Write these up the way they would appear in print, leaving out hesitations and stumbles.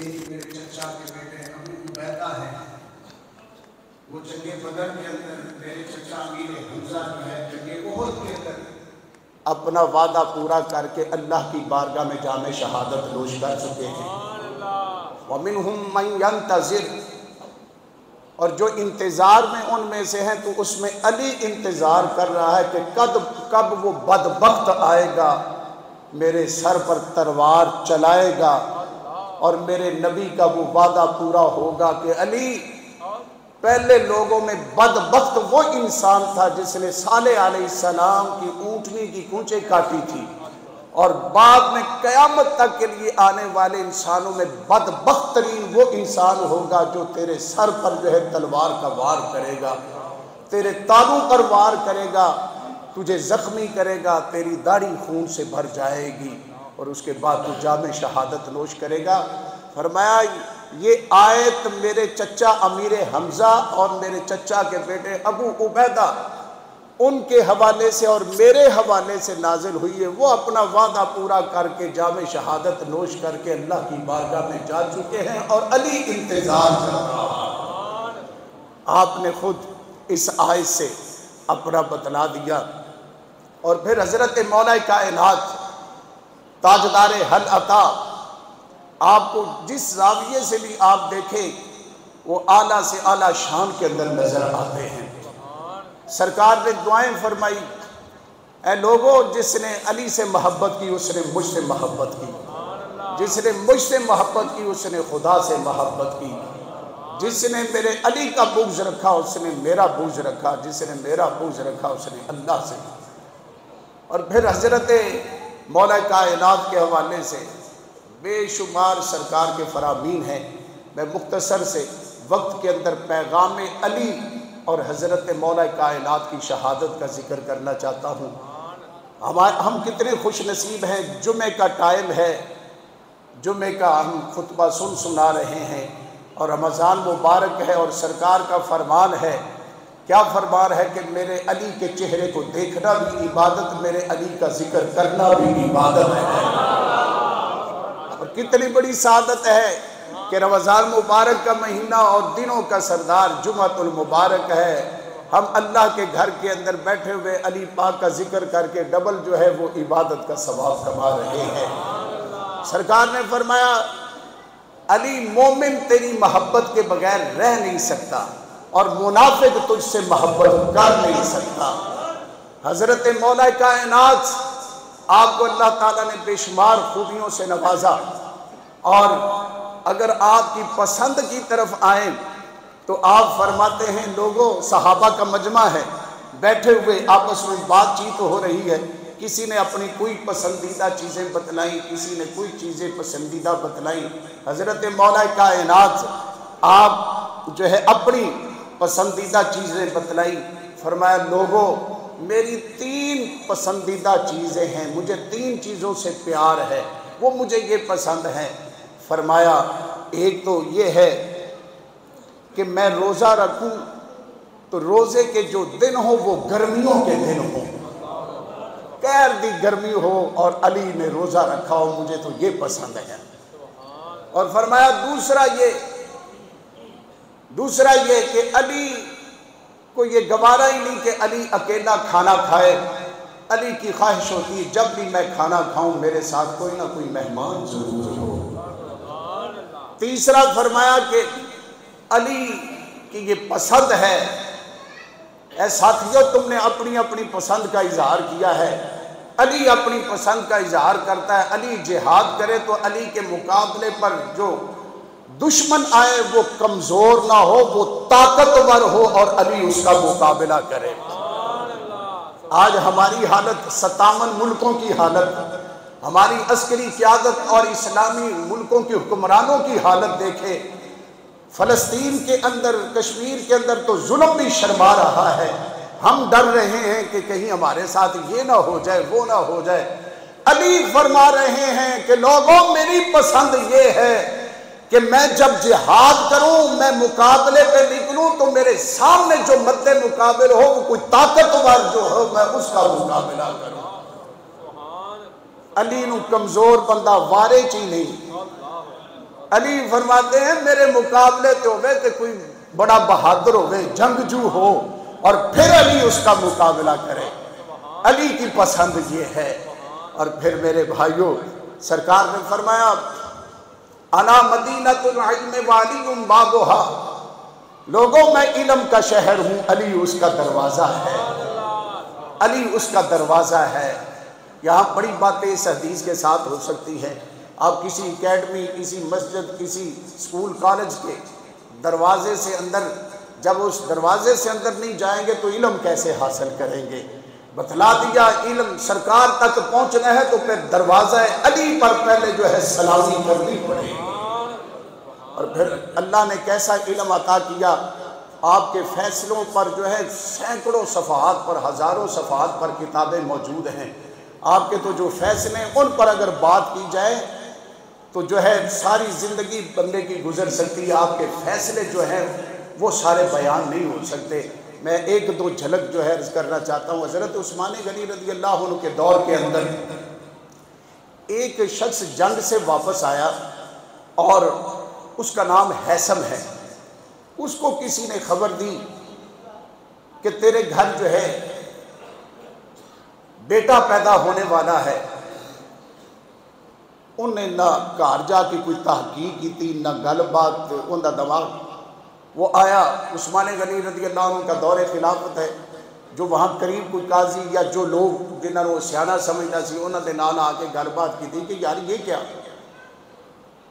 یہ میرے چچا کے بیٹے ابو عبیدہ ہیں، وہ جنگ بدر کے اندر میرے چچا امیر حمزہ جو ہے جنگ احد کے اندر اپنا وعدہ پورا کر کے اللہ کی بارگاہ میں جام شہادت نوش کر چکے ہیں۔ وَمِنْهُمْ مَنْ يَنْتَظِرُ، اور جو انتظار میں ان میں سے ہیں تو اس میں علی انتظار کر رہا ہے کہ کب وہ بدبخت آئے گا، میرے سر پر تلوار چلائے گا، اور میرے نبی کا وہ وعدہ پورا ہوگا کہ علی پہلے لوگوں میں بدبخت وہ انسان تھا جس نے صالح علیہ السلام کی اونٹنی کی کونچیں کاٹی تھی، اور بعد میں قیامت تک کے لیے آنے والے انسانوں میں بدبخت ترین وہ انسان ہوگا جو تیرے سر پر جو ہے تلوار کا وار کرے گا، تیرے تالوں پر وار کرے گا، تجھے زخمی کرے گا، تیری داڑھی خون سے بھر جائے گی، اور اس کے بعد تو جام شہادت نوش کرے گا۔ فرمایا یہ آیت میرے چچا امیر حمزہ اور میرے چچا کے بیٹے ابو عبیدہ ان کے حوالے سے اور میرے حوالے سے نازل ہوئی ہے۔ وہ اپنا وعدہ پورا کر کے جام شہادت نوش کر کے اللہ کی بارگاہ میں جا چکے ہیں، اور علی انتظار کر رہا ہے۔ آپ نے خود اس آیت سے اپنا بتلا دیا، اور پھر حضرت مولا کائنات تاجدار حل عطا، آپ کو جس زاویے سے بھی آپ دیکھیں وہ اعلیٰ سے اعلیٰ شان کے اندر نظر آتے ہیں۔ سرکار نے دعائیں فرمائی، اے لوگوں جس نے علی سے محبت کی اس نے مجھ سے محبت کی، جس نے مجھ سے محبت کی اس نے خدا سے محبت کی، جس نے میرے علی کا بغض رکھا اس نے میرا بغض رکھا، جس نے میرا بغض رکھا اس نے اللہ سے۔ اور پھر حضرت مولا کائنات کے حوالے سے بے شمار سرکار کے فرامین ہیں۔ میں مختصر سے وقت کے اندر پیغام علی اور حضرت مولا کائنات کی شہادت کا ذکر کرنا چاہتا ہوں۔ ہم کتنے خوش نصیب ہیں، جمعہ کا ٹائم ہے، جمعہ کا ہم خطبہ سنا رہے ہیں، اور رمضان مبارک ہے، اور سرکار کا فرمان ہے، کیا فرمان ہے کہ میرے علی کے چہرے کو دیکھنا بھی عبادت، میرے علی کا ذکر کرنا بھی عبادت ہے۔ اور کتنی بڑی سعادت ہے کہ رمضان مبارک کا مہینہ اور دنوں کا سردار جمعۃ المبارک ہے، ہم اللہ کے گھر کے اندر بیٹھے ہوئے علی پاک کا ذکر کر کے ڈبل جو ہے وہ عبادت کا ثواب کما رہے ہیں۔ سرکار نے فرمایا علی مومن تیری محبت کے بغیر رہ نہیں سکتا، اور منافق تجھ سے محبت کر نہیں سکتا۔ حضرت مولا کائنات آپ کو اللہ تعالیٰ نے بے شمار خوبیوں سے نوازا، اور اگر آپ کی پسند کی طرف آئیں تو آپ فرماتے ہیں لوگوں صحابہ کا مجمع ہے، بیٹھے ہوئے آپس میں بات چیت ہو رہی ہے، کسی نے اپنی کوئی پسندیدہ چیزیں بتلائیں، کسی نے کوئی چیزیں پسندیدہ بتلائیں۔ حضرت مولا کائنات آپ جو ہے اپنی پسندیدہ چیزیں بتلائیں، فرمایا لوگوں میری 3 پسندیدہ چیزیں ہیں، مجھے 3 چیزوں سے پیار ہے، وہ مجھے یہ پسند ہیں۔ فرمایا ایک تو یہ ہے کہ میں روزہ رکھوں تو روزے کے جو دن ہوں وہ گرمیوں کے دن ہوں، قہر دی گرمی ہو اور علی نے روزہ رکھا ہو، مجھے تو یہ پسند ہے۔ اور فرمایا دوسرا یہ کہ علی کو یہ گوارا ہی نہیں کہ علی اکیلا کھانا کھائے، علی کی خواہش ہوتی ہے جب بھی میں کھانا کھاؤں میرے ساتھ کوئی نہ کوئی مہمان ضرور ہو۔ تیسرا فرمایا کہ علی کی یہ پسند ہے، اے ساتھیو تم نے اپنی اپنی پسند کا اظہار کیا ہے، علی اپنی پسند کا اظہار کرتا ہے، علی جہاد کرے تو علی کے مقابلے پر جو دشمن آئے وہ کمزور نہ ہو، وہ طاقتور ہو، اور علی اس کا مقابلہ کرے۔ آج ہماری حالت 57 ملکوں کی حالت، ہماری عسکری قیادت اور اسلامی ملکوں کی حکمرانوں کی حالت دیکھے، فلسطین کے اندر کشمیر کے اندر تو ظلم بھی شرما رہا ہے، ہم ڈر رہے ہیں کہ کہیں ہمارے ساتھ یہ نہ ہو جائے وہ نہ ہو جائے۔ علی فرما رہے ہیں کہ لوگوں میری پسند یہ ہے کہ میں جب جہاد کروں، میں مقابلے پہ نکلوں تو میرے سامنے جو مد مقابل ہو وہ کوئی طاقتور جو ہو میں اس کا مقابلہ کروں۔ علی نو کمزور بندہ وارے چی نہیں، علی فرماتے ہیں میرے مقابلے تے ہوئے تے کوئی بڑا بہادر ہوئے جنگجو ہو اور پھر علی اس کا مقابلہ کرے، علی کی پسند یہ ہے۔ اور پھر میرے بھائیوں سرکار نے فرمایا انا مدینۃ العلم وعلی بابھا، لوگوں میں علم کا شہر ہوں، علی اس کا دروازہ ہے، علی اس کا دروازہ ہے۔ یہاں بڑی باتیں اس حدیث کے ساتھ ہو سکتی ہیں۔ آپ کسی اکیڈمی، کسی مسجد، کسی اسکول کالج کے دروازے سے اندر، جب اس دروازے سے اندر نہیں جائیں گے تو علم کیسے حاصل کریں گے؟ بتلا دیا علم سرکار تک پہنچنا ہے تو پھر دروازہ علی پر پہلے جو ہے سلامی کرنی پڑے گی۔ اور پھر اللہ نے کیسا علم عطا کیا، آپ کے فیصلوں پر جو ہے سینکڑوں صفحات پر، ہزاروں صفحات پر کتابیں موجود ہیں۔ آپ کے تو جو فیصلے ہیں ان پر اگر بات کی جائے تو جو ہے ساری زندگی بندے کی گزر سکتی ہے، آپ کے فیصلے جو ہیں وہ سارے بیان نہیں ہو سکتے۔ میں ایک دو جھلک جو ہے عرض کرنا چاہتا ہوں۔ حضرت عثمان غنی رضی اللہ عنہ کے دور کے اندر ایک شخص جنگ سے واپس آیا اور اس کا نام حیثم ہے۔ اس کو کسی نے خبر دی کہ تیرے گھر جو ہے بیٹا پیدا ہونے والا ہے۔ انہیں نہ گھر جا کے کوئی تحقیق کی تھی، نہ گل بات، ان کا دماغ وہ آیا۔ عثمان غنی رضی اللہ عنہ کا دور خلافت ہے، جو وہاں قریب کوئی قاضی یا جو لوگ جنہوں نے وہ سیانا سمجھنا سی انہوں نے نال آ کے گل بات کی تھی کہ یار یہ کیا،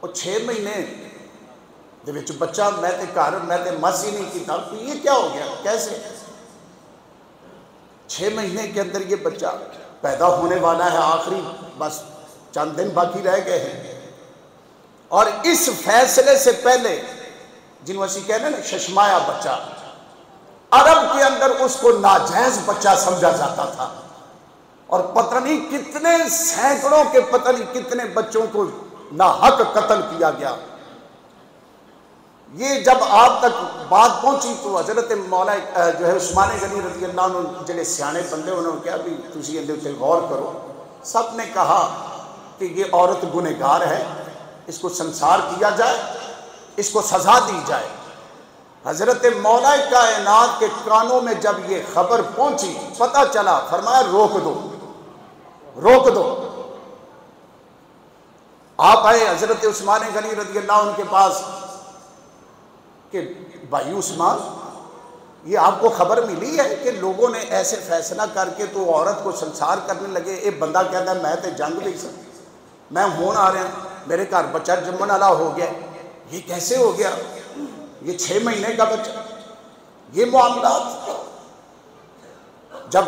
وہ 6 مہینے دے وچ بچہ میں تے گھر میں تے مس ہی نہیں کیتا، یہ کیا ہو گیا، کیسے 6 مہینے کے اندر یہ بچہ پیدا ہونے والا ہے، آخری بس چند دن باقی رہ گئے ہیں۔ اور اس فیصلے سے پہلے جنہوں اسی کہنے نا ششمایا بچہ، عرب کے اندر اس کو ناجائز بچہ سمجھا جاتا تھا، اور پتہ نہیں کتنے سینکڑوں کے پتہ نہیں کتنے بچوں کو ناحق قتل کیا گیا۔ یہ جب آپ تک بات پہنچی تو حضرت مولا جو ہے عثمان غنی رضی اللہ عنہ جنہیں سیانے بندے انہوں نے کہا بھی تسی اندے تے غور کرو۔ سب نے کہا کہ یہ عورت گنہگار ہے، اس کو سنسار کیا جائے، اس کو سزا دی جائے۔ حضرت مولا کائنات کے کانوں میں جب یہ خبر پہنچی، پتہ چلا، فرمایا روک دو، روک دو۔ آپ آئے حضرت عثمان غنی رضی اللہ عنہ کے پاس کہ بھائی عثمان، یہ آپ کو خبر ملی ہے کہ لوگوں نے ایسے فیصلہ کر کے تو عورت کو سنسار کرنے لگے؟ ایک بندہ کہتا ہے میں تے جنگ نہیں سکتا، میں ہون آ رہا ہوں، میرے گھر بچہ جمن والا ہو گیا، یہ کیسے ہو گیا؟ یہ 6 مہینے کا بچہ، یہ معاملات۔ جب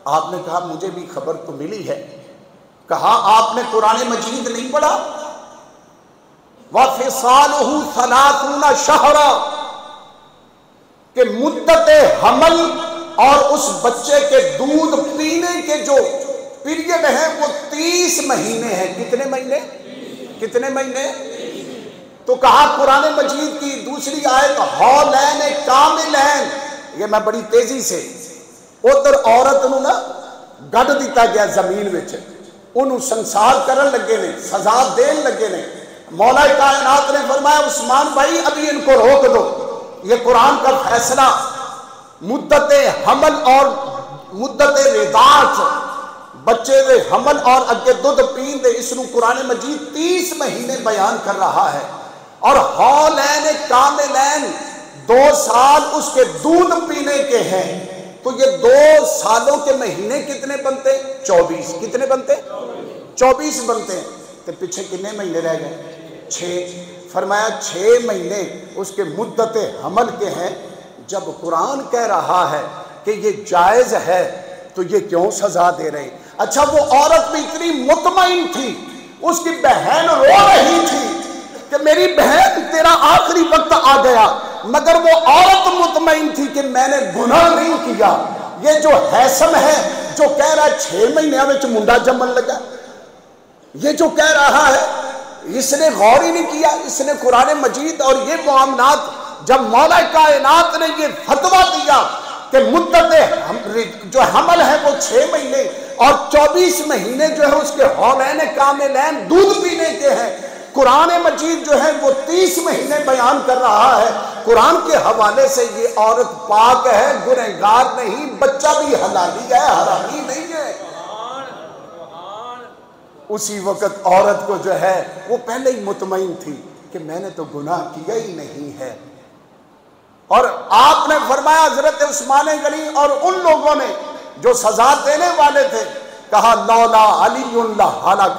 آپ نے کہا مجھے بھی خبر تو ملی ہے، کہا آپ نے قرآن مجید نہیں پڑھا؟ وَفِصَالُهُ 30 شَهْرًا، کہ مدت حمل اور اس بچے کے دودھ پینے کے جو پیریڈ ہیں وہ 30 مہینے ہیں۔ کتنے مہینے؟ کتنے مہینے؟ تو کہا قرآن مجید کی دوسری آیت حولین کاملین، یہ میں بڑی تیزی سے ادھر عورت نو نا گڈ دیتا گیا زمین وچ، انہوں سنسار کرن لگے نے، سزا دین لگے نے۔ مولا کائنات نے فرمایا عثمان بھائی ابھی ان کو روک دو، یہ قرآن کا فیصلہ مدت حمل اور مدت رضاعت، بچے دے حمل اور اگے دودھ پین دے، اس نو قرآن مجید 30 مہینے بیان کر رہا ہے۔ اور حولین کاملین، 2 سال اس کے دودھ پینے کے ہیں، تو یہ 2 سالوں کے مہینے کتنے بنتے؟ 24۔ کتنے بنتے؟ 24 بنتے ہیں۔ تو پیچھے کتنے مہینے رہ گئے؟ 6۔ فرمایا 6 مہینے اس کے مدت حمل کے ہیں۔ جب قرآن کہہ رہا ہے کہ یہ جائز ہے تو یہ کیوں سزا دے رہے؟ اچھا وہ عورت بھی اتنی مطمئن تھی، اس کی بہن رو رہی تھی کہ میری بہن تیرا آخری وقت آ گیا، مگر وہ عورت مطمئن تھی کہ میں نے گناہ نہیں کیا۔ یہ جو حیثم ہے جو کہہ رہا ہے 6 مہینے میں منڈا جمن لگا، یہ جو کہہ رہا ہے اس نے غور ہی نہیں کیا۔ اس نے قرآن مجید اور یہ معاملات جب مولا کائنات نے یہ فتویٰ دیا کہ مدت جو حمل ہے وہ 6 مہینے اور 24 مہینے جو ہے اس کے حولین کاملین دودھ پینے کے ہیں، قرآن مجید جو ہے وہ 30 مہینے بیان کر رہا ہے، قرآن کے حوالے سے یہ عورت پاک ہے، گنہگار نہیں، بچہ بھی حلالی ہے، حرامی نہیں ہے۔ اسی وقت عورت کو جو ہے وہ پہلے ہی مطمئن تھی کہ میں نے تو گناہ کیا ہی نہیں ہے، اور آپ نے فرمایا حضرت عثمان غنی اور ان لوگوں نے جو سزا دینے والے تھے، کہا لولا علی لہلک،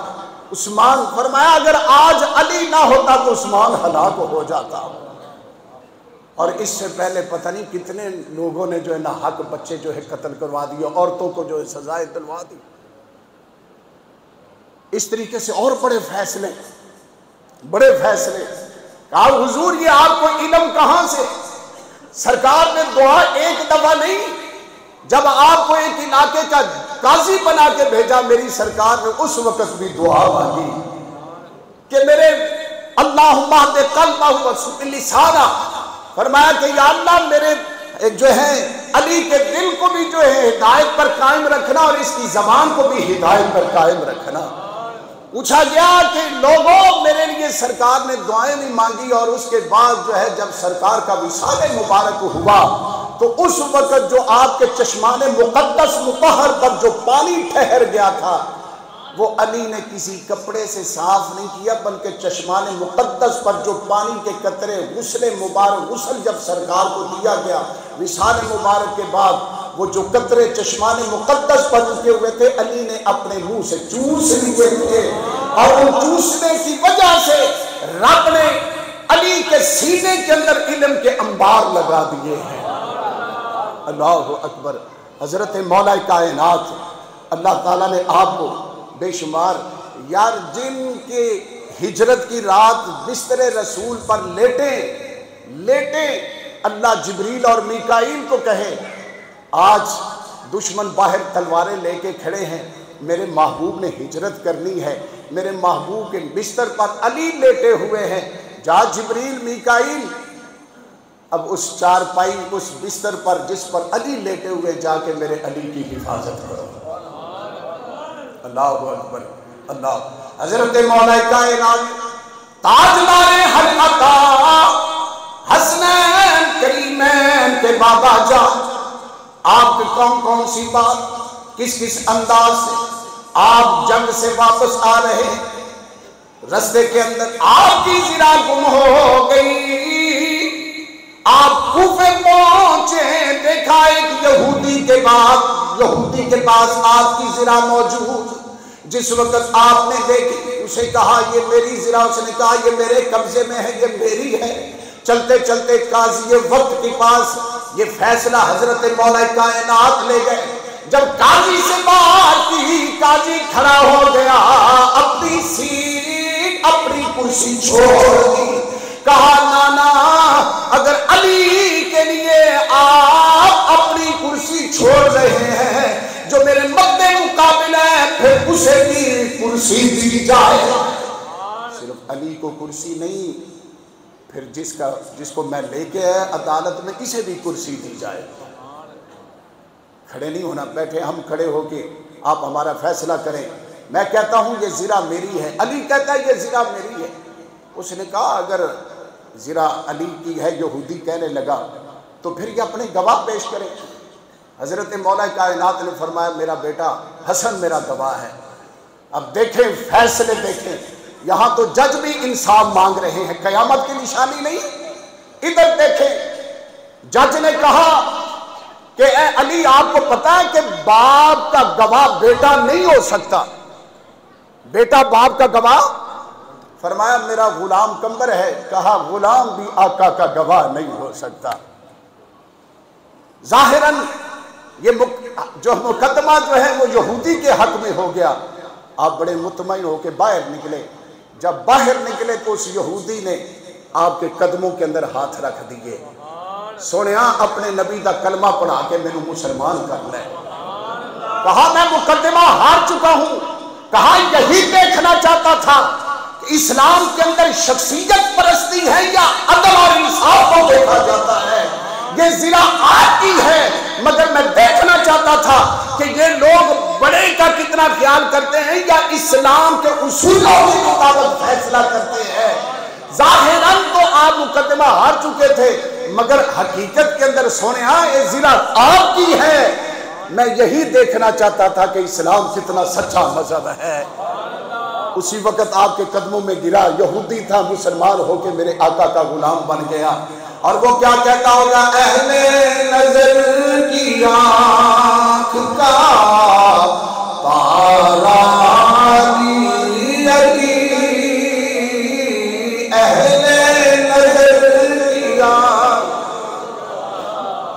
عثمان فرمایا اگر آج علی نہ ہوتا تو عثمان ہلاک ہو جاتا۔ اور اس سے پہلے پتہ نہیں کتنے لوگوں نے جو ہے نہ حق بچے جو ہے قتل کروا دیے، عورتوں کو جو ہے سزائیں دلوا دی۔ اس طریقے سے اور بڑے فیصلے کہا حضور یہ آپ کو علم کہاں سے؟ سرکار نے دعا ایک دفعہ نہیں، جب آپ کو ایک علاقے کا قاضی بنا کے بھیجا، میری سرکار نے اس وقت بھی دعا مانگی کہ میرے اللہم اہد قلبہ واسلل لسانہ، فرمایا کہ یا اللہ میرے جو ہے علی کے دل کو بھی جو ہے ہدایت پر قائم رکھنا، اور اس کی زبان کو بھی ہدایت پر قائم رکھنا۔ پوچھا گیا کہ لوگوں میرے لیے سرکار نے دعائیں بھی مانگی، اور اس کے بعد جو ہے جب سرکار کا وصال مبارک ہوا تو اس وقت جو آپ کے چشمان مقدس مطہر پر جو پانی ٹھہر گیا تھا وہ علی نے کسی کپڑے سے صاف نہیں کیا، بلکہ چشمان مقدس پر جو پانی کے قطرے غسل مبارک، غسل جب سرکار کو دیا گیا وصال مبارک کے بعد، وہ جو قطرے چشمان مقدس پر رکے ہوئے تھے علی نے اپنے منہ سے چوس لیے تھے، اور وہ چوسنے کی وجہ سے رب نے علی کے سینے کے اندر علم کے انبار لگا دیے ہیں۔ اللہ اکبر۔ حضرت مولا کائنات اللہ تعالیٰ نے آپ کو بے شمار یار جن کے ہجرت کی رات بستر رسول پر لیٹے اللہ جبریل اور میکائیل کو کہے آج دشمن باہر تلواریں لے کے کھڑے ہیں، میرے محبوب نے ہجرت کرنی ہے، میرے محبوب کے بستر پر علی لیٹے ہوئے ہیں، جا جبریل میکائیل اب اس چارپائی اس بستر پر جس پر علی لیٹے ہوئے جا کے میرے علی کی حفاظت کرو۔ اللہ اکبر اللہ۔ حضرت مولا کائنات تاجدار حلقہ حسنین کریمین کے بابا جان، آپ کی کون سی بات کس انداز سے آپ جنگ سے واپس آ رہے ہیں، رستے کے اندر آپ کی زرا گم ہو گئی، آپ کوفے پہنچے، دیکھا ایک یہودی کے پاس آپ کی زرا موجود، جس وقت آپ نے دیکھی اسے کہا یہ میری زرا، اس نے کہا یہ میرے قبضے میں ہے، یہ میری ہے۔ چلتے چلتے قاضی وقت کے پاس یہ فیصلہ حضرت مولا کائنات لے گئے۔ جب قاضی سے بات کی، قاضی کھڑا ہو گیا، اپنی سیٹ اپنی کرسی چھوڑ دی، کہا نانا اگر علی کے لیے آپ اپنی کرسی چھوڑ رہے ہیں جو میرے مد مقابل ہے، پھر اسے بھی کرسی دی جائے۔ صرف علی کو کرسی نہیں، پھر جس کو میں لے کے آیا عدالت میں اسے بھی کرسی دی جائے۔ کھڑے نہیں ہونا، بیٹھے ہم کھڑے ہو کے آپ ہمارا فیصلہ کریں۔ میں کہتا ہوں یہ زرا میری ہے، علی کہتا ہے یہ زرا میری ہے۔ اس نے کہا اگر زرا علی کی ہے، یہودی کہنے لگا، تو پھر یہ اپنے گواہ پیش کرے۔ حضرت مولا کائنات نے فرمایا میرا بیٹا حسن میرا گواہ ہے۔ اب دیکھیں فیصلے دیکھیں، یہاں تو جج بھی انصاف مانگ رہے ہیں، قیامت کی نشانی نہیں۔ ادھر دیکھیں، جج نے کہا کہ اے علی آپ کو پتا ہے کہ باپ کا گواہ بیٹا نہیں ہو سکتا، بیٹا باپ کا گواہ؟ فرمایا میرا غلام کمبر ہے، کہا غلام بھی آقا کا گواہ نہیں ہو سکتا۔ ظاہراً یہ جو مقدمہ جو ہے وہ یہودی کے حق میں ہو گیا۔ آپ بڑے مطمئن ہو کے باہر نکلے، جب باہر نکلے تو اس یہودی نے آپ کے قدموں کے اندر ہاتھ رکھ دیے، سونیا اپنے نبی دا کلمہ پڑھا کے میں نے مسلمان کر لے۔ کہا میں مقدمہ ہار چکا ہوں، کہا یہی دیکھنا چاہتا تھا کہ اسلام کے اندر شخصیت پرستی ہے یا عدل اور انصاف کو دیکھا جاتا ہے۔ یہ زنا آتی ہے، مگر میں دیکھنا چاہتا تھا کہ یہ لوگ بڑے کا کتنا خیال کرتے ہیں یا اسلام کے اصولوں کے مطابق فیصلہ کرتے ہیں؟ ظاہراً تو آپ مقدمہ ہار چکے تھے، مگر حقیقت کے اندر سونیا یہ ضلع آپ کی ہے۔ میں یہی دیکھنا چاہتا تھا کہ اسلام کتنا سچا مذہب ہے۔ اسی وقت آپ کے قدموں میں گرا، یہودی تھا، مسلمان ہو کے میرے آقا کا غلام بن گیا، اور وہ کیا کہتا ہوگا؟ اہل نظر کی آنکھ کا تارا علی علی، اہل نظر کی آنکھ۔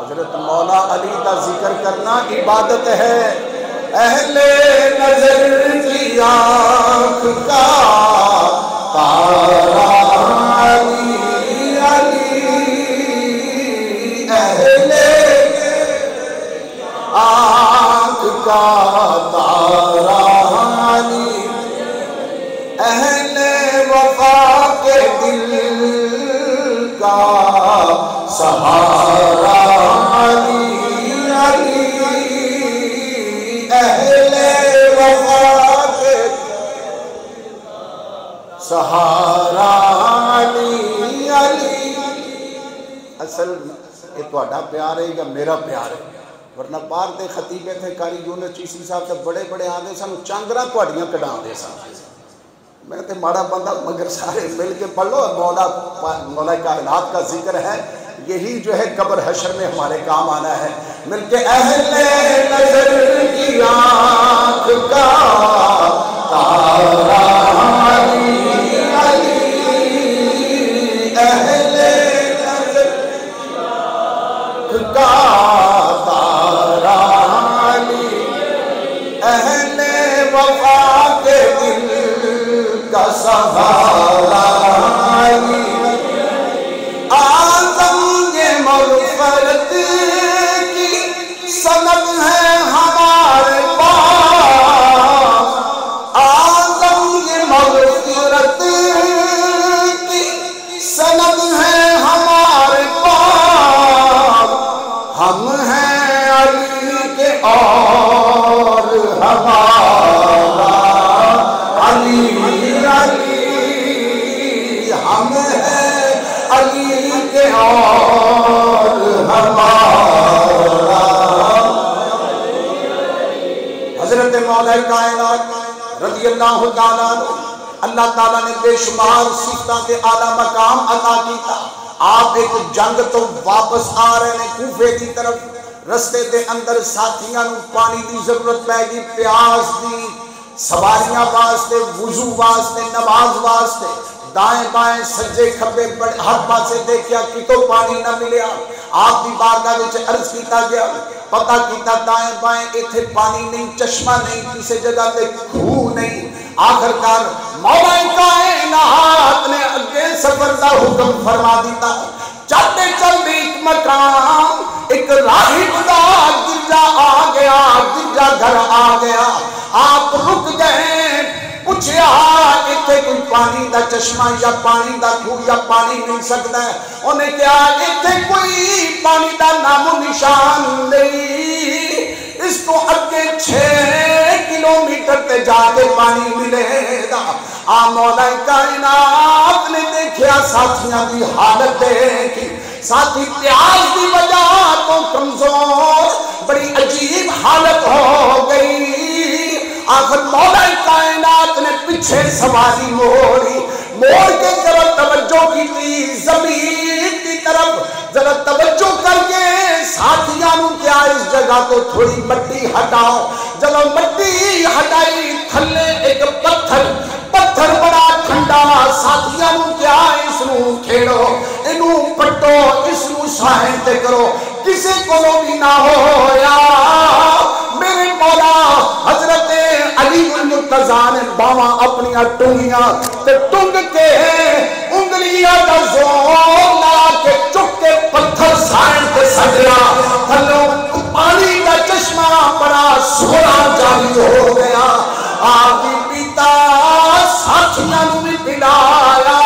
حضرت مولا علی کا ذکر کرنا عبادت ہے۔ اہل نظر کی آنکھ کا تارا علی علی، اہل آنکھ کا تارا علی، اہل وفا کے دل کا سہارا علی علی، اہل وفا کے سہارا علی علی۔ اصل یہ تہاڈا پیار ہے یا میرا پیار ہے؟ ورنہ باہر دے خطیبے تھے، قاری یونس چیشتی صاحب سے بڑے بڑے آدھے سن چانگرا تہاڈیاں کڈا دے سن۔ میں تے ماڑا بندہ، مگر سارے مل کے پڑھ لو، مولا کائنات کا ذکر ہے، یہی جو ہے قبر حشر میں ہمارے کام آنا ہے۔ مل کے اہل نظر کی آنکھ کا تارا علی علی، اہل نظر کی آنکھ کا تارا علی، اہل وفا کے دل کا سہارا علی، مغفرت کی سند ہے ہمارے پاس، اعظم یہ مغفرت کی سند ہے ہمارے پاس، ہم ہیں علی کے اور ہمارا علی علی، ہم ہیں علی کے اور ہمارا۔ حضرت مولا کائنات رضی اللہ تعالیٰ عنہ، اللہ تعالیٰ نے بے شمار صفتوں کے اعلیٰ مقام عطا کیتا۔ آپ ایک جنگ تو واپس آ رہے ہیں کوفے کی طرف، رستے دے اندر ساتھیاں نوں پانی دی ضرورت پے گی، پیاس دی، سواریاں واسطے، وضو واسطے، نماز واسطے، دائیں بائیں سجے کھبے ہر پاسے دیکھیا کتوں پانی نہ ملیا۔ آپ کی بارگاہ وچ عرض کیتا گیا، پتہ کیتا دائیں بائیں ایتھے پانی نہیں، چشمہ نہیں، کسی جگہ تے کھوہ نہیں۔ آخرکار مولا کائنات نے اگے سفر دا حکم فرما دیتا، چلتے چلتے ایک مقام، ایک راہب دا گرجا آ گیا، گرجا گھر آ گیا۔ آپ رک گئے، پوچھیا اتنے کوئی پانی دا چشمہ یا پانی دا کھوہ یا پانی مل سکتا ہے؟ انہیں کہا اتنے کوئی پانی دا نام و نشان نہیں، اس کو اگے 6 کلومیٹر تے جا کے پانی ملے گا۔ مولا کائنات نے دیکھیا ساتھیاں دی حالت دیکھی، ساتھی پیاس دی وجہ تو کمزور، بڑی عجیب حالت ہو گئی۔ آخر مولا کائنات نے پیچھے سواری موڑی، موڑ کے ذرا توجہ کی تھی زمین کی طرف، ذرا توجہ کر کے ساتھیاں نوں کیا اس جگہ تو تھوڑی مٹی ہٹاؤ۔ جب مٹی ہٹائی تھلے ایک پتھر بڑا ٹھنڈا، ساتھیاں نوں کیا اس نوں کھیڑو، انہوں پٹو، اس نوں ساہن تے کرو، کسی کو بھی نہ ہویا۔ میرے مولا حضرت علی المرتضیٰ نے باواں اپنی ٹونگیاں تے ٹنگ کے انگلیاں دا زور لا کے چک کے پتھر سائن تے سجلا، تھلوں پانی دا چشمہ بڑا سونا جاری ہو گیا۔ آپ بھی پیتا، ساتھیاں نوں بھی پلایا۔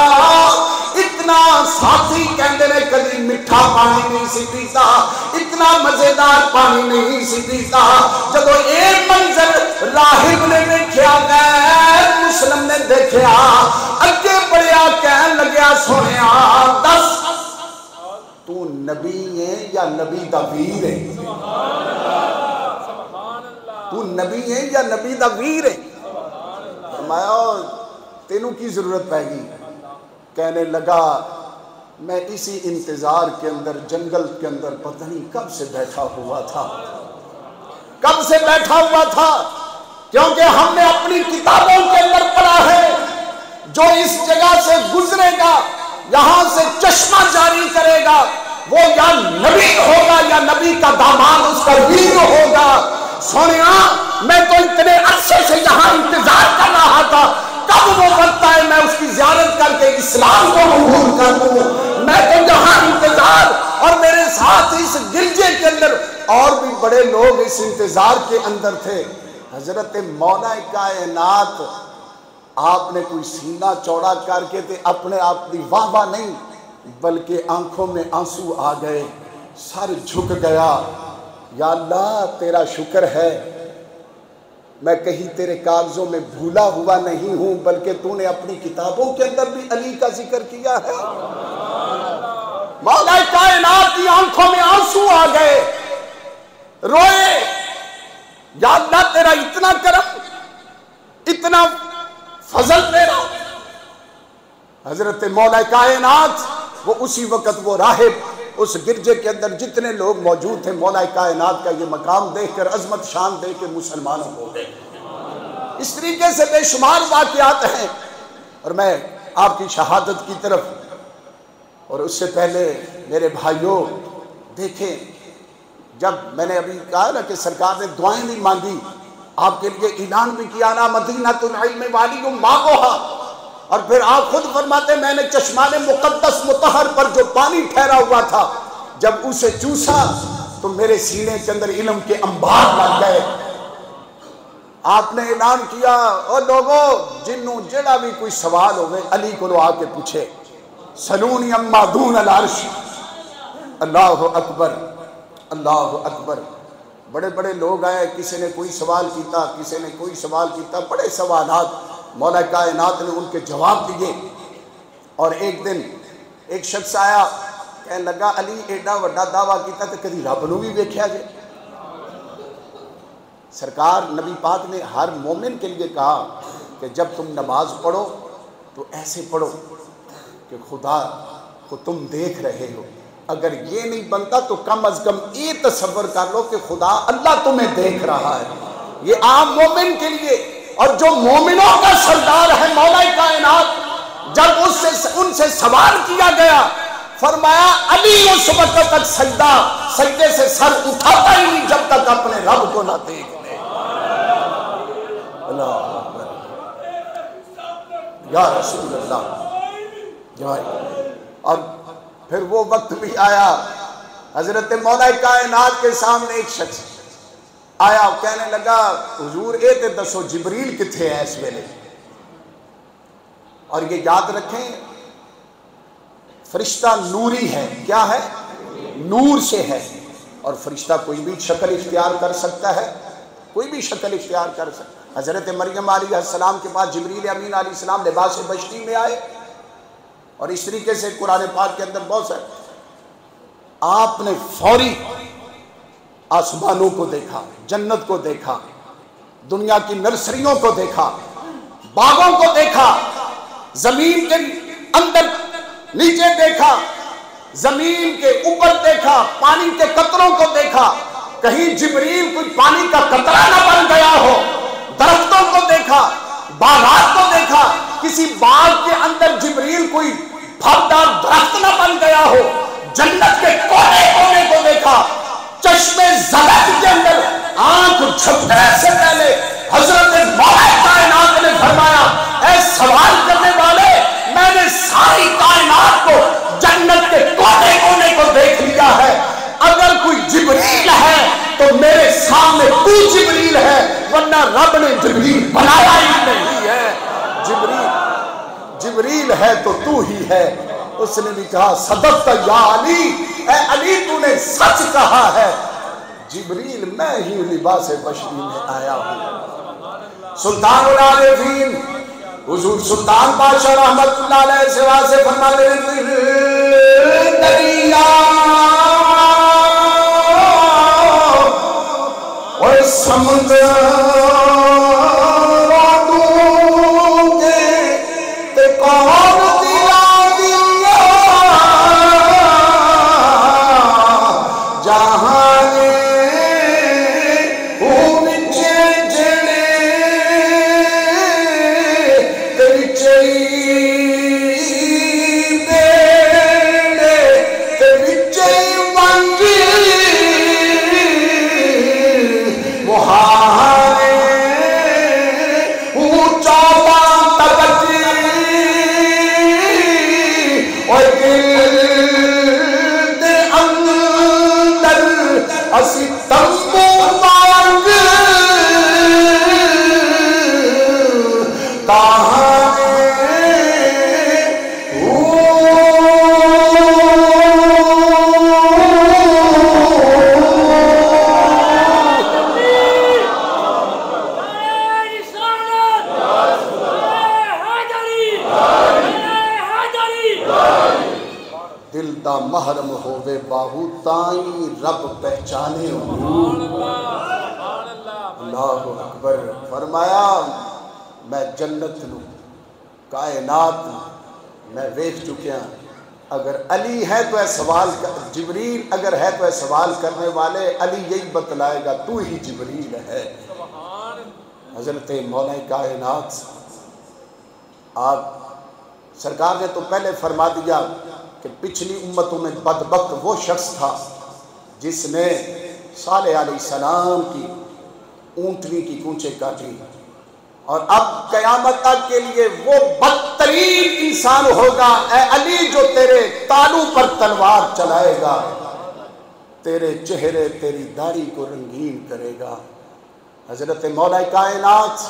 اتنا ساتھی کہندے نے کدی میٹھا پانی نہیں سی پیتا، اتنا مزیدار پانی نہیں سی پیتا۔ جب یہ منظر راہب نے دیکھیا غیر مسلم نے دیکھیا اگے بڑھیا کہن لگیا سونیا دس تو نبی ہے یا نبی دا ویر ہے؟ تو نبی ہے یا نبی دا ویر ہے؟ فرمایا تینوں کی ضرورت پائے گی؟ کہنے لگا میں اسی انتظار کے اندر جنگل کے اندر پتہ نہیں کب سے بیٹھا ہوا تھا، کب سے بیٹھا ہوا تھا، کیونکہ ہم نے اپنی کتابوں کے اندر پڑھا ہے جو اس جگہ سے گزرے گا یہاں سے چشمہ جاری کرے گا وہ یا نبی ہوگا یا نبی کا داماد اس کا ویر ہوگا۔ سونیا میں تو اتنے عرصے سے یہاں انتظار کر رہا تھا کب وہ وقت آئے میں اس کی زیارت کر کے اسلام کو قبول کر دوں، میں تو یہاں انتظار، اور میرے ساتھ اس گرجے کے اندر اور بھی بڑے لوگ اس انتظار کے اندر تھے۔ حضرت مولا کائنات آپ نے کوئی سینہ چوڑا کر کے تے اپنے آپ کی واہ واہ نہیں بلکہ آنکھوں میں آنسو آ گئے، سر جھک گیا، یا اللہ تیرا شکر ہے میں کہیں تیرے کاغذوں میں بھولا ہوا نہیں ہوں بلکہ تو نے اپنی کتابوں کے اندر بھی علی کا ذکر کیا ہے۔ مولا کائنات کی آنکھوں میں آنسو آ گئے، روئے، یا اللہ تیرا اتنا کرم، اتنا فضل تیرا۔ حضرت مولا کائنات وہ اسی وقت وہ راہب اس گرجے کے اندر جتنے لوگ موجود تھے مولا کائنات کا یہ مقام دیکھ کر عظمت شان دے کے مسلمانوں ہو گئے۔ اس طریقے سے بے شمار واقعات ہیں، اور میں آپ کی شہادت کی طرف، اور اس سے پہلے میرے بھائیوں دیکھیں جب میں نے ابھی کہا نا کہ سرکار نے دعائیں نہیں مانگی، آپ کے لیے اعلان بھی کیا نا مدینۃ العلم والی ماغوہا، اور پھر آپ خود فرماتے میں نے چشمان مقدس مطہر پر جو پانی ٹھہرا ہوا تھا جب اسے چوسا تو میرے سینے کے اندر علم کے انبار لگ گئے۔ آپ نے اعلان کیا اور لوگوں جنوں جڑا بھی کوئی سوال ہوئے علی کو لو آ کے پوچھے، سلونی اما دون العرش۔ اللہ اکبر اللہ اکبر۔ بڑے بڑے لوگ آئے، کسی نے کوئی سوال کیتا، کسی نے کوئی سوال کیتا، بڑے سوالات مولا کائنات نے ان کے جواب دیے۔ اور ایک دن ایک شخص آیا کہنے لگا علی ایڈا وڈا دعویٰ کیتا تو کدی رب نو بھی ویکھیا جے؟ سرکار نبی پاک نے ہر مومن کے لیے کہا کہ جب تم نماز پڑھو تو ایسے پڑھو کہ خدا کو تم دیکھ رہے ہو، اگر یہ نہیں بنتا تو کم از کم یہ تصور کر لو کہ خدا اللہ تمہیں دیکھ رہا ہے۔ یہ عام مومن کے لیے، اور جو مومنوں کا سردار ہے مولا کائنات، جب ان سے سوال کیا گیا فرمایا علی اس وقت تک سجدے سے سر اٹھاتا ہی نہیں جب تک اپنے رب کو نہ دیکھ لے۔ اللہ اکبر یا رسول اللہ۔ اور پھر وہ وقت بھی آیا حضرت مولا کائنات کے سامنے ایک شخص آیا، کہنے لگا حضور اے تے دسو جبریل کتھے ہے اس ویلے؟ اور یہ یاد رکھیں فرشتہ نوری ہے، کیا ہے؟ نور سے ہے، اور فرشتہ کوئی بھی شکل اختیار کر سکتا ہے، کوئی بھی شکل اختیار کر سکتا ہے۔ حضرت مریم علیہ السلام کے پاس جبریل امین علیہ السلام لباس بشری میں آئے، اور اس طریقے سے قرآن پاک کے اندر بہت سارے، آپ نے فوری آسمانوں کو دیکھا، جنت کو دیکھا، دنیا کی نرسریوں کو دیکھا، باغوں کو دیکھا، زمین کے اندر نیچے دیکھا، زمین کے اوپر دیکھا، پانی کے قطروں کو دیکھا، کہیں جبریل کوئی پانی کا قطرہ نہ بن گیا ہو، درختوں کو دیکھا، باغات کو دیکھا، کسی باغ کے اندر جبریل کوئی پھلدار درخت نہ بن گیا ہو، جنت کے کونے کونے کو دیکھا، چشمے زلط کے اندر آنکھ جھپکنے سے پہلے حضرت مولا کائنات نے فرمایا اے سوال کرنے والے میں نے ساری کائنات کو جنت کے کونے کونے کو دیکھ لیا ہے، اگر کوئی جبریل ہے تو میرے سامنے تو جبریل ہے، ورنہ رب نے جبریل بنایا ہی نہیں ہے۔ جبریل ہے تو ہی ہے۔ اس نے بھی کہا صدقت یا علی، اے علی تو نے سچ کہا ہے، جبریل میں ہی لباس بشری میں آیا ہوں۔ سلطان العارفین حضور سلطان بادشاہ رحمت اللہ علیہ سے واضح فرماتے ہیں دریا اور سمندر محرم ہووے باہو تائیں رب پہچانے اللہ اکبر فرمایا میں جنت نو کائنات میں ویکھ چکیا اگر علی ہے تو اے سوال جبریل اگر ہے تو اے سوال کرنے والے علی یہی بتلائے گا تو ہی جبریل ہے حضرت مولا کائنات آپ سرکار نے تو پہلے فرما دیا کہ پچھلی امتوں میں بدبخت وہ شخص تھا جس نے صالح علیہ السلام کی اونٹنی کی کونچے کاٹی اور اب قیامت تک کے لیے وہ بدترین انسان ہوگا اے علی جو تیرے تالو پر تلوار چلائے گا تیرے چہرے تیری داڑھی کو رنگین کرے گا حضرت مولا کائنات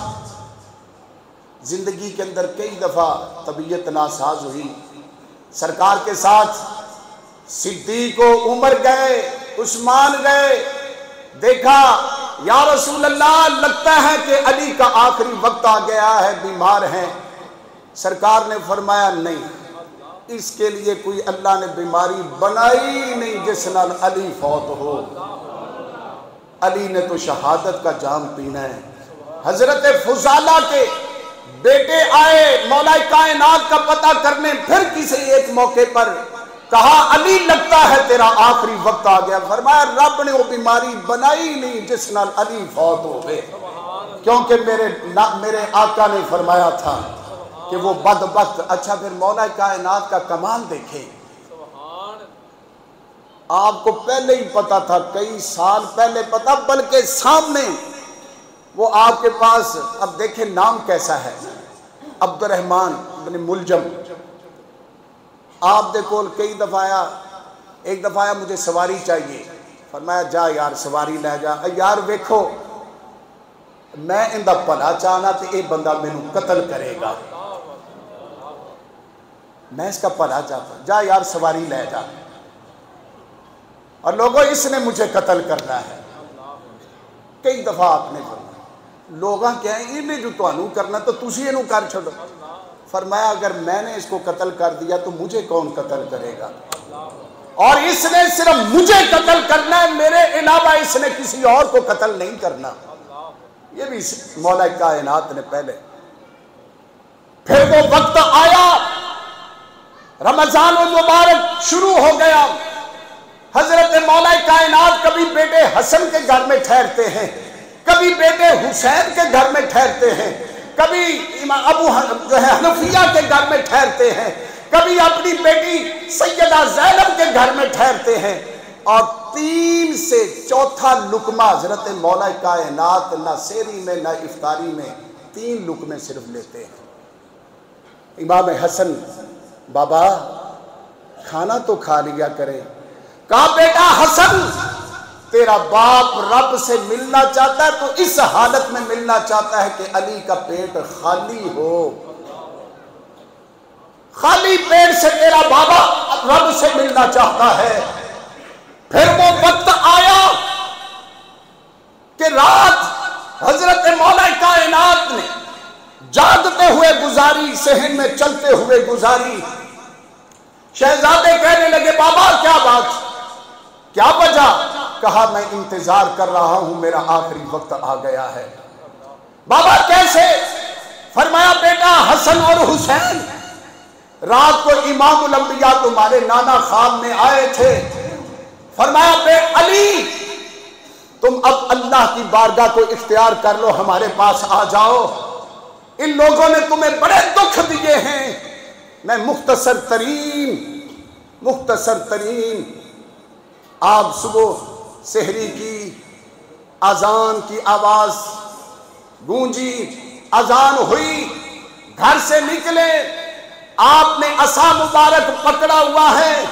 زندگی کے اندر کئی دفعہ طبیعت ناساز ہوئی سرکار کے ساتھ صدیق و عمر گئے عثمان گئے دیکھا یا رسول اللہ لگتا ہے کہ علی کا آخری وقت آ گیا ہے بیمار ہیں سرکار نے فرمایا نہیں اس کے لیے کوئی اللہ نے بیماری بنائی نہیں جس نال علی فوت ہو علی نے تو شہادت کا جام پینا ہے حضرت فضالہ کے بیٹے آئے مولا کائنات کا پتہ کرنے پھر کسی ایک موقع پر کہا علی لگتا ہے تیرا آخری وقت آ گیا فرمایا رب نے وہ بیماری بنائی نہیں جس نال علی فوت ہوئے کیونکہ میرے آقا نے فرمایا تھا کہ وہ بدبخت اچھا پھر مولا کائنات کا کمال دیکھیں آپ کو پہلے ہی پتا تھا کئی سال پہلے پتا بلکہ سامنے وہ آپ کے پاس اب دیکھیں نام کیسا ہے عبد الرحمن بن ملجم آپ دے کول کئی دفعہ آیا ایک دفعہ آیا مجھے سواری چاہیے فرمایا جا یار سواری لے جا یار ویکھو میں اندہ پلا چاہنا تے ایک بندہ میں نو قتل کرے گا میں اس کا پلا چاہتا جا یار سواری لے جا اور لوگوں اس نے مجھے قتل کرنا ہے کئی دفعہ آپ نے فرمایا لوگاں کہیں انہیں جو توانو کرنا تو تسی انہوں کر چھوڑو فرمایا اگر میں نے اس کو قتل کر دیا تو مجھے کون قتل کرے گا اور اس نے صرف مجھے قتل کرنا ہے میرے علاوہ اس نے کسی اور کو قتل نہیں کرنا یہ بھی مولا کائنات نے پہلے پھر وہ وقت آیا رمضان المبارک شروع ہو گیا حضرت مولا کائنات کبھی بیٹے حسن کے گھر میں ٹھہرتے ہیں کبھی بیٹے حسین کے گھر میں ٹھہرتے ہیں کبھی ابو جو ہے حنفیہ کے گھر میں ٹھہرتے ہیں کبھی اپنی بیٹی سیدہ زینب کے گھر میں ٹھہرتے ہیں اور 3 سے چوتھا لقمہ حضرت مولا کائنات نہ سیری میں نہ افطاری میں 3 لقمے صرف لیتے ہیں امام حسن بابا کھانا تو کھا لیا کرے کہا بیٹا حسن تیرا باپ رب سے ملنا چاہتا ہے تو اس حالت میں ملنا چاہتا ہے کہ علی کا پیٹ خالی ہو خالی پیٹ سے تیرا بابا رب سے ملنا چاہتا ہے پھر وہ وقت آیا کہ رات حضرت مولا کائنات نے جاگتے ہوئے گزاری، صحن میں چلتے ہوئے گزاری۔ شہزادے کہنے لگے بابا کیا بات، کیا وجہ؟ کہا میں انتظار کر رہا ہوں، میرا آخری وقت آ گیا ہے۔ بابا کیسے؟ فرمایا بیٹا حسن اور حسین رات کو امام الانبیاء تمہارے نانا خواب میں آئے تھے۔ فرمایا بے علی تم اب اللہ کی بارگاہ کو اختیار کر لو، ہمارے پاس آ جاؤ، ان لوگوں نے تمہیں بڑے دکھ دیے ہیں۔ میں مختصر ترین آپ صبح سحری کی اذان کی آواز گونجی، اذان ہوئی، گھر سے نکلے، آپ نے عصا مبارک پکڑا ہوا ہے،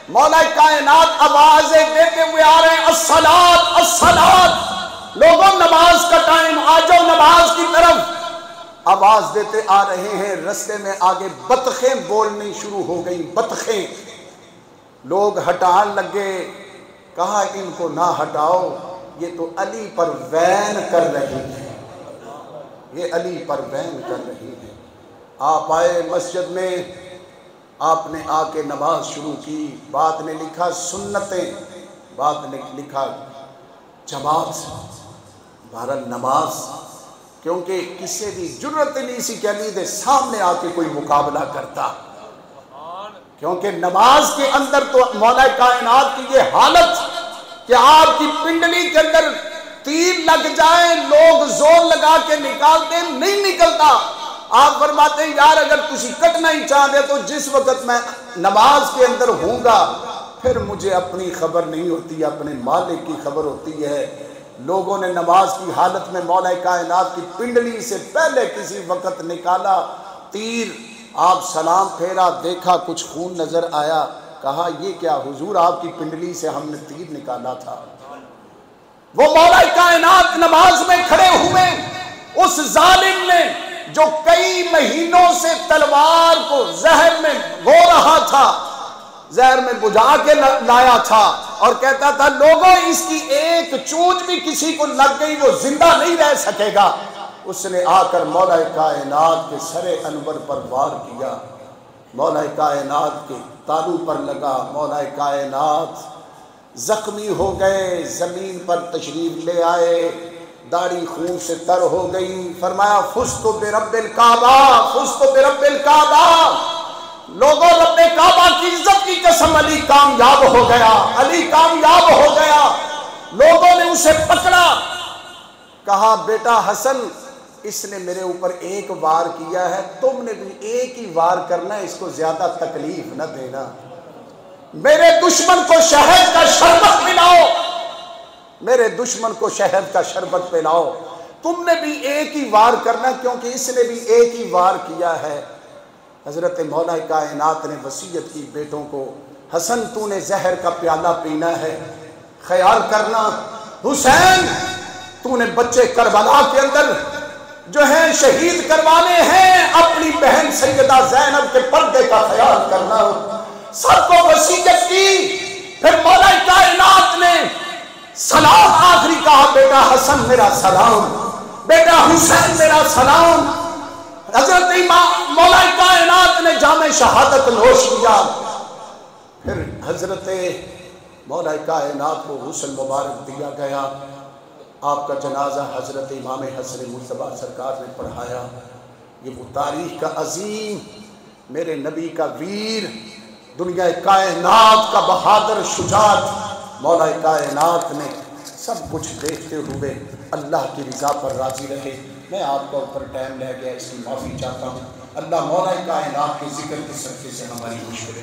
مولا کائنات آوازیں دیتے ہوئے آ رہے ہیں الصلاۃ الصلاۃ، لوگوں نماز کا ٹائم، آ جاؤ نماز کی طرف، آواز دیتے آ رہے ہیں۔ رستے میں آگے بطخیں بولنی شروع ہو گئی، بطخیں، لوگ ہٹان لگے، کہا ان کو نہ ہٹاؤ، یہ تو علی پر وین کر رہی ہے، یہ علی پر وین کر رہی ہے۔ آپ آئے مسجد میں، آپ نے آ کے نماز شروع کی، بعد نے لکھا سنتیں، بعد نے لکھا جماعت، بہرحال نماز، کیونکہ کسی بھی جرت نہیں سی کہ علی دے سامنے آ کے کوئی مقابلہ کرتا، کیونکہ نماز کے اندر تو مولا کائنات کی یہ حالت کہ آپ کی پنڈلی کے اندر تیر لگ جائیں، لوگ زور لگا کے نکالتے ہیں، نہیں نکلتا۔ آپ فرماتے ہیں یار اگر تسی کٹنا ہی چاہتے تو جس وقت میں نماز کے اندر ہوں گا پھر مجھے اپنی خبر نہیں ہوتی، اپنے مالک کی خبر ہوتی ہے۔ لوگوں نے نماز کی حالت میں مولا کائنات کی پنڈلی سے پہلے کسی وقت نکالا تیر، آپ سلام پھیرا، دیکھا کچھ خون نظر آیا، کہا یہ کیا حضور آپ کی پنڈلی سے ہم نے تیر نکالا تھا۔ وہ مولا کائنات نماز میں کھڑے ہوئے، اس ظالم نے جو کئی مہینوں سے تلوار کو زہر میں گو رہا تھا، زہر میں بجھا کے لایا تھا اور کہتا تھا لوگوں اس کی ایک چونچ بھی کسی کو لگ گئی وہ زندہ نہیں رہ سکے گا، اس نے آ کر مولا کائنات کے سر انور پر وار کیا، مولا کائنات کے تالو پر لگا، مولا کائنات زخمی ہو گئے، زمین پر تشریف لے آئے، داڑھی خون سے تر ہو گئی، فرمایا فزت برب الکعبہ، فزت برب الکعبہ، لوگوں رب کعبہ کی عزت کی قسم علی کامیاب ہو گیا، علی کامیاب ہو گیا۔ لوگوں نے اسے پکڑا، کہا بیٹا حسن اس نے میرے اوپر ایک وار کیا ہے، تم نے بھی ایک ہی وار کرنا ہے، اس کو زیادہ تکلیف نہ دینا، میرے دشمن کو شہد کا شربت پلاؤ، میرے دشمن کو شہد کا شربت پلاؤ، تم نے بھی ایک ہی وار کرنا کیونکہ اس نے بھی ایک ہی وار کیا ہے۔ حضرت مولا کائنات نے وصیت کی بیٹوں کو، حسن تو نے زہر کا پیالہ پینا ہے، خیال کرنا، حسین تو نے بچے کربلا کے اندر جو ہیں شہید کروانے ہیں، اپنی بہن سیدہ زینب کے پردے کا خیال کرنا، سب کو وصیت کی۔ پھر مولا کائنات نے سلام آخری کہا، بیٹا حسن میرا سلام، بیٹا حسین میرا سلام۔ حضرت مولا کائنات نے جام شہادت نوش کیا، پھر حضرت مولا کائنات کو غسل مبارک دیا گیا، آپ کا جنازہ حضرت امام حسن مصطفیٰ سرکار نے پڑھایا۔ یہ وہ تاریخ کا عظیم، میرے نبی کا ویر، دنیا کائنات کا بہادر شجاعت، مولا کائنات نے سب کچھ دیکھتے ہوئے اللہ کی رضا پر راضی رہے۔ میں آپ کا اوپر ٹائم لے گیا، اس کی معافی چاہتا ہوں۔ اللہ مولا کائنات کے ذکر کے صدقے سے ہماری مشکلیں